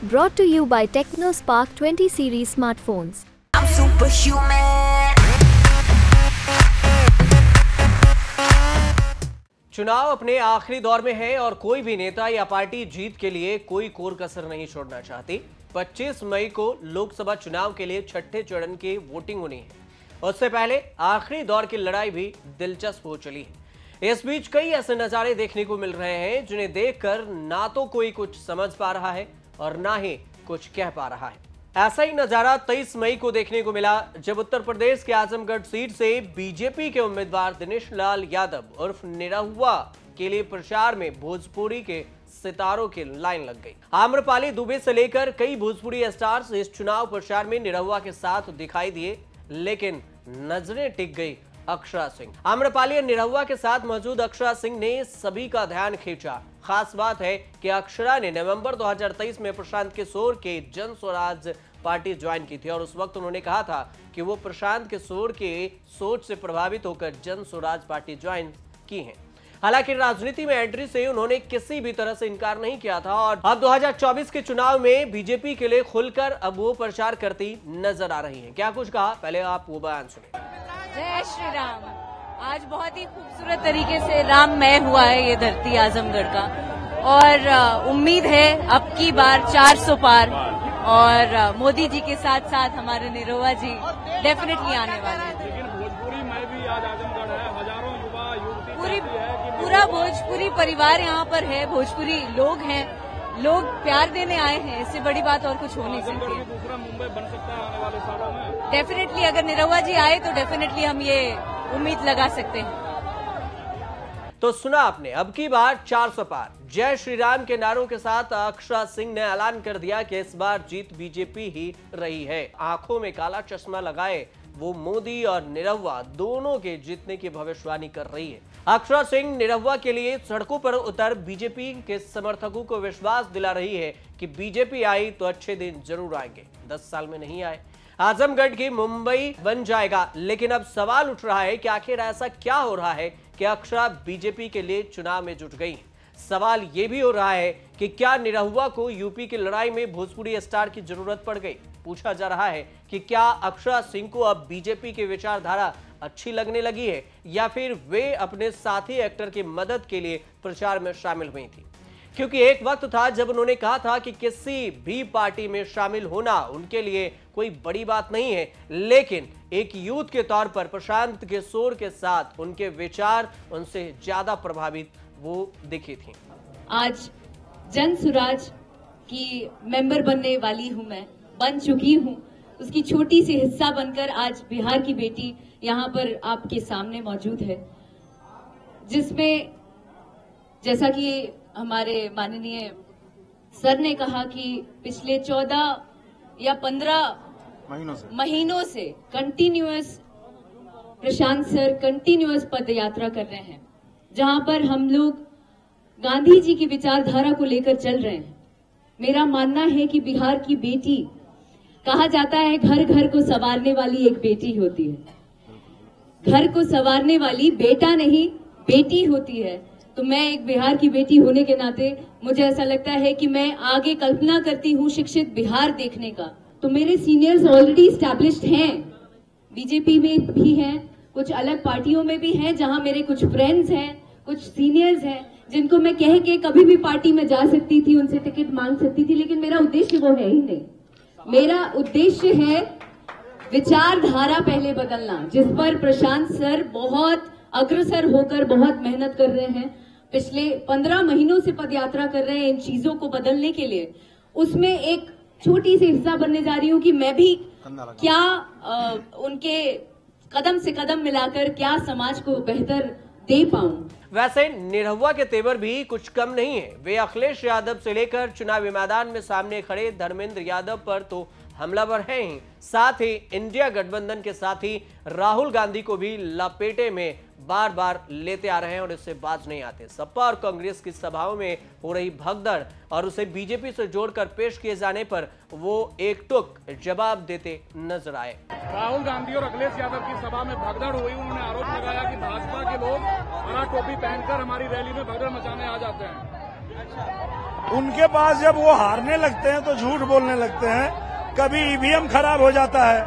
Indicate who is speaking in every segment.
Speaker 1: Brought to you by TechnoSpark 20 series smartphones.
Speaker 2: I'm superhuman.
Speaker 3: चुनाव अपने आखिरी दौर में है और कोई भी नेता या पार्टी जीत के लिए कोई कोर कसर नहीं छोड़ना चाहती। 25 मई को लोकसभा चुनाव के लिए छठे चरण की वोटिंग होनी है। उससे पहले आखिरी दौर की लड़ाई भी दिलचस्प हो चली है। इस बीच कई ऐसे नजारे देखने को मिल रहे हैं जिन्हें देखकर ना तो कोई कुछ समझ पा रहा है और ना ही कुछ कह पा रहा है। ऐसा ही नजारा 23 मई को देखने को मिला जब उत्तर प्रदेश के आजमगढ़ सीट से बीजेपी के उम्मीदवार दिनेश लाल यादव उर्फ निरहुआ के लिए प्रचार में भोजपुरी के सितारों की लाइन लग गई। आम्रपाली दुबे से लेकर कई भोजपुरी स्टार्स इस चुनाव प्रचार में निरहुआ के साथ दिखाई दिए, लेकिन नजरें टिक गई अक्षरा सिंह। आम्रपाली और निरहुआ के साथ मौजूद अक्षरा सिंह ने सभी का ध्यान खींचा। खास बात है कि अक्षरा ने नवंबर 2023 में प्रशांत किशोर के जन स्वराज पार्टी ज्वाइन की थी और उस वक्त उन्होंने कहा था कि वो प्रशांत किशोर के सोच से प्रभावित होकर जन स्वराज पार्टी ज्वाइन की है। हालांकि राजनीति में एंट्री से उन्होंने किसी भी तरह से इनकार नहीं किया था और अब 2024 के चुनाव में बीजेपी के लिए खुलकर अब वो प्रचार करती नजर आ रही हैं। क्या कुछ कहा, पहले आप वो बयान सुनिए।
Speaker 4: जय श्री राम। आज बहुत ही खूबसूरत तरीके से राममय हुआ है ये धरती आजमगढ़ का और उम्मीद है अब की बार 400 पार और मोदी जी के साथ साथ हमारे निरहुआ जी डेफिनेटली आने वाले हैं।
Speaker 5: लेकिन भोजपुरी में भी आज आजमगढ़ है, हजारों युवा युवती
Speaker 4: पूरा भोजपुरी परिवार यहाँ पर है, भोजपुरी लोग हैं, लोग प्यार देने आए हैं। इससे बड़ी बात और कुछ हो नहीं सकती है।
Speaker 5: दूसरा मुंबई बन सकता है आने वाले सालों में।
Speaker 4: डेफिनेटली अगर निरहुआ जी आए तो डेफिनेटली हम ये उम्मीद लगा सकते हैं।
Speaker 3: तो सुना आपने, अब की बार 400 पार। जय श्री राम के नारों के साथ अक्षरा सिंह ने ऐलान कर दिया कि इस बार जीत बीजेपी ही रही है। आंखों में काला चश्मा लगाए वो मोदी और निरहुआ दोनों के जीतने की भविष्यवाणी कर रही है। अक्षरा सिंह निरहुआ के लिए सड़कों पर उतर बीजेपी के समर्थकों को विश्वास दिला रही है कि बीजेपी आई तो अच्छे दिन जरूर आएंगे। 10 साल में नहीं आए, आजमगढ़ की मुंबई बन जाएगा। लेकिन अब सवाल उठ रहा है कि आखिर ऐसा क्या हो रहा है कि अक्षरा बीजेपी के लिए चुनाव में जुट गई। सवाल यह भी हो रहा है कि क्या निरहुआ को यूपी की लड़ाई में भोजपुरी स्टार की जरूरत पड़ गई। पूछा जा रहा है कि क्या अक्षरा सिंह को अब बीजेपी की विचारधारा अच्छी लगने लगी है या फिर वे अपने साथी एक्टर की मदद के लिए प्रचार में शामिल हुई थी। क्योंकि एक वक्त था जब उन्होंने कहा था कि किसी भी पार्टी में शामिल होना उनके लिए कोई बड़ी बात नहीं है, लेकिन एक यूथ के तौर पर प्रशांत किशोर के साथ उनके विचार उनसे ज्यादा प्रभावित वो दिखी थी।
Speaker 4: आज जन स्वराज की मेंबर बनने वाली हूं, मैं बन चुकी हूं, उसकी छोटी सी हिस्सा बनकर आज बिहार की बेटी यहाँ पर आपके सामने मौजूद है, जिसमें जैसा कि हमारे माननीय सर ने कहा कि पिछले 14 या 15 महीनों से कंटिन्यूअस प्रशांत सर कंटिन्यूअस पद यात्रा कर रहे हैं, जहां पर हम लोग गांधी जी की विचारधारा को लेकर चल रहे हैं। मेरा मानना है कि बिहार की बेटी, कहा जाता है घर घर को संवारने वाली एक बेटी होती है। घर को संवारने वाली बेटा नहीं बेटी होती है। तो मैं एक बिहार की बेटी होने के नाते मुझे ऐसा लगता है कि मैं आगे कल्पना करती हूँ शिक्षित बिहार देखने का। तो मेरे सीनियर्स ऑलरेडी स्टैब्लिश्ड हैं, बीजेपी में भी हैं, कुछ अलग पार्टियों में भी हैं, जहां मेरे कुछ फ्रेंड्स हैं, कुछ सीनियर्स हैं, जिनको मैं कह के कभी भी पार्टी में जा सकती थी, उनसे टिकट मांग सकती थी, लेकिन मेरा उद्देश्य वो है ही नहीं। मेरा उद्देश्य है विचारधारा पहले बदलना, जिस पर प्रशांत सर बहुत अग्रसर होकर बहुत मेहनत कर रहे हैं। पिछले 15 महीनों से पदयात्रा कर रहे हैं इन चीजों को बदलने के लिए। उसमें एक छोटी सी हिस्सा बनने जा रही हूँ कि मैं भी क्या उनके कदम से कदम मिलाकर क्या समाज को बेहतर दे पाऊं।
Speaker 3: वैसे निरहुआ के तेवर भी कुछ कम नहीं है। वे अखिलेश यादव से लेकर चुनावी मैदान में सामने खड़े धर्मेंद्र यादव पर तो हमलावर हैं ही, साथ ही इंडिया गठबंधन के साथी राहुल गांधी को भी लपेटे में बार बार लेते आ रहे हैं और इससे बाज नहीं आते। सपा और कांग्रेस की सभाओं में हो रही भगदड़ और उसे बीजेपी से जोड़कर पेश किए जाने पर वो एकटुक जवाब देते नजर आए।
Speaker 5: राहुल गांधी और अखिलेश यादव की सभा में भगदड़ हुई। उन्होंने आरोप लगाया कि भाजपा के लोग हरा टोपी पहनकर हमारी रैली में भगदड़ मचाने आ जाते हैं।
Speaker 6: उनके पास जब वो हारने लगते हैं तो झूठ बोलने लगते हैं। कभी ईवीएम खराब हो जाता है,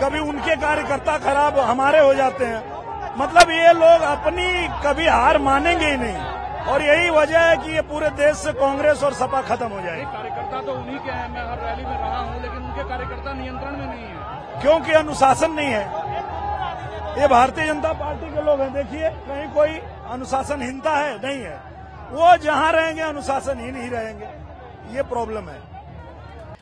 Speaker 6: कभी उनके कार्यकर्ता खराब हमारे हो जाते हैं। मतलब ये लोग अपनी कभी हार मानेंगे ही नहीं, और यही वजह है कि ये पूरे देश से कांग्रेस और सपा खत्म हो जाएगी।
Speaker 5: कार्यकर्ता तो उन्हीं के हैं, मैं हर रैली में रहा हूं, लेकिन उनके कार्यकर्ता नियंत्रण में नहीं है,
Speaker 6: क्योंकि अनुशासन नहीं है। ये भारतीय जनता पार्टी के लोग हैं, देखिए कहीं कोई अनुशासनहीनता है? नहीं है। वो जहां रहेंगे अनुशासनहीन ही रहेंगे, ये प्रॉब्लम है।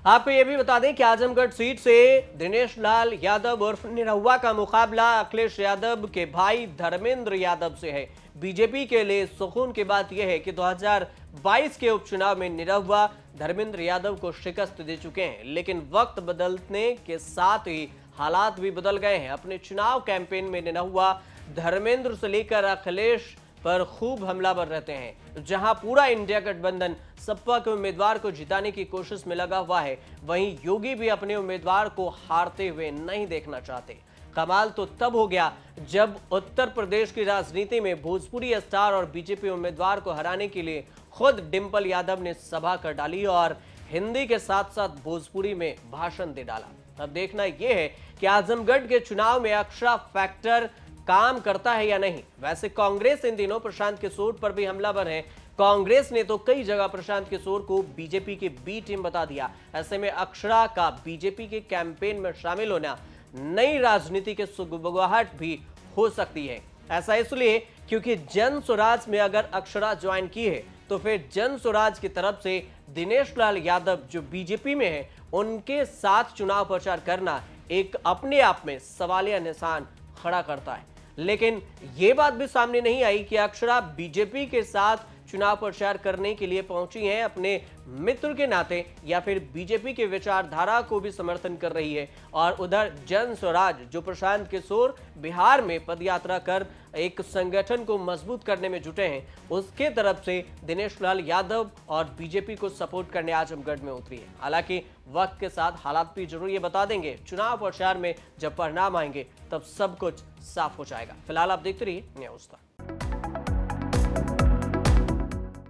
Speaker 3: आपको यह भी बता दें कि आजमगढ़ सीट से दिनेश लाल यादव उर्फ निरहुआ का मुकाबला अखिलेश यादव के भाई धर्मेंद्र यादव से है। बीजेपी के लिए सुकून की बात यह है कि 2022 के उपचुनाव में निरहुआ धर्मेंद्र यादव को शिकस्त दे चुके हैं, लेकिन वक्त बदलने के साथ ही हालात भी बदल गए हैं। अपने चुनाव कैंपेन में निरहुआ धर्मेंद्र से लेकर अखिलेश पर खूब हमलावर रहते हैं। जहां पूरा इंडिया गठबंधन सपा के उम्मीदवार को जिताने की कोशिश में लगा हुआ है, वहीं योगी भी अपने उम्मीदवार को हारते हुए नहीं देखना चाहते। कमाल तो तब हो गया जब उत्तर प्रदेश की राजनीति में भोजपुरी स्टार और बीजेपी उम्मीदवार को हराने के लिए खुद डिंपल यादव ने सभा कर डाली और हिंदी के साथ साथ भोजपुरी में भाषण दे डाला। अब देखना यह है कि आजमगढ़ के चुनाव में अक्षरा फैक्टर काम करता है या नहीं। वैसे कांग्रेस इन दिनों प्रशांत किशोर पर भी हमलावर है। कांग्रेस ने तो कई जगह प्रशांत किशोर को बीजेपी की बी टीम बता दिया। ऐसे में अक्षरा का बीजेपी के कैंपेन में शामिल होना नई राजनीति के सुगबुगाहट भी हो सकती है। ऐसा इसलिए क्योंकि जन स्वराज में अगर अक्षरा ज्वाइन की है तो फिर जन स्वराज की तरफ से दिनेश लाल यादव जो बीजेपी में है उनके साथ चुनाव प्रचार करना एक अपने आप में सवालिया निशान खड़ा करता है। लेकिन यह बात भी सामने नहीं आई कि अक्षरा बीजेपी के साथ चुनाव प्रचार करने के लिए पहुंची हैं अपने मित्र के नाते, या फिर बीजेपी के विचारधारा को भी समर्थन कर रही है। और उधर जन स्वराज जो प्रशांत किशोर बिहार में पदयात्रा कर एक संगठन को मजबूत करने में जुटे हैं, उसके तरफ से दिनेश लाल यादव और बीजेपी को सपोर्ट करने आजमगढ़ में उतरी है। हालांकि वक्त के साथ हालात भी जरूर ये बता देंगे। चुनाव प्रचार में जब परिणाम आएंगे तब सब कुछ साफ हो जाएगा। फिलहाल आप देखते रहिए न्यूज़ तक।